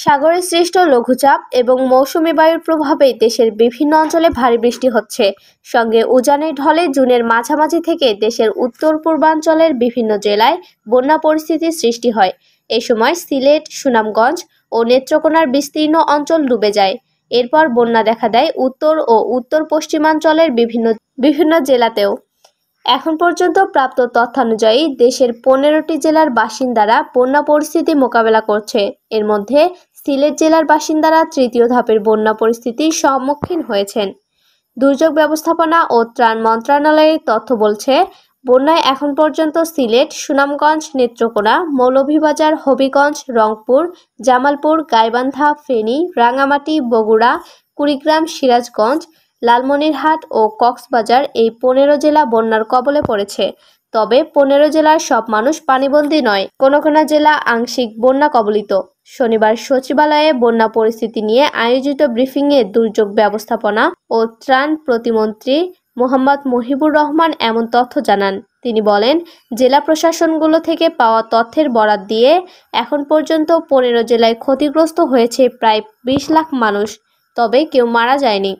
সাগরে সৃষ্ট লঘুচাপ এবং মৌসুমী বায়ুর প্রভাবে দেশের বিভিন্ন অঞ্চলে ভারী বৃষ্টি হচ্ছে। সঙ্গে উজানের ঢলে জুনের মাঝামাঝি থেকে দেশের উত্তর পূর্বাঞ্চলের বিভিন্ন জেলায় বন্যা পরিস্থিতির সৃষ্টি হয়। এ সময় সিলেট, সুনামগঞ্জ ও নেত্রকোনার বিস্তীর্ণ অঞ্চল ডুবে যায়। এরপর বন্যা দেখা দেয় উত্তর ও উত্তর পশ্চিমাঞ্চলের বিভিন্ন জেলাতেও। এখন পর্যন্ত প্রাপ্ত তথ্যানুযায়ী দেশের 15টি জেলার বাসিন্দারা বন্যা পরিস্থিতি মোকাবেলা করছে। এর মধ্যে সিলেট জেলার বাসিন্দারা তৃতীয় ধাপের বন্যা পরিস্থিতির সম্মুখীন হয়েছেন। দুর্যোগ ব্যবস্থাপনা ও ত্রাণ মন্ত্রণালয়ের তথ্য বলছে, বন্যায় এখন পর্যন্ত সিলেট, সুনামগঞ্জ, নেত্রকোনা, মৌলভীবাজার, হবিগঞ্জ, রংপুর, জামালপুর, গাইবান্ধা, ফেনী, রাঙামাটি, বগুড়া, কুড়িগ্রাম, সিরাজগঞ্জ, লালমনিরহাট ও কক্সবাজার এই 15 জেলা বন্যার কবলে পড়েছে। তবে 15 জেলার সব মানুষ পানিবন্দী নয়, কোনো কোনো জেলা আংশিক বন্যা কবলিত। শনিবার সচিবালয়ে বন্যা পরিস্থিতি নিয়ে আয়োজিত ব্রিফিংয়ে দুর্যোগ ব্যবস্থাপনা ও ত্রাণ প্রতিমন্ত্রী মোহাম্মদ মহিবুর রহমান এমন তথ্য জানান। তিনি বলেন, জেলা প্রশাসনগুলো থেকে পাওয়া তথ্যের বরাত দিয়ে এখন পর্যন্ত 15 জেলায় ক্ষতিগ্রস্ত হয়েছে প্রায় 20 লাখ মানুষ, তবে কেউ মারা যায়নি।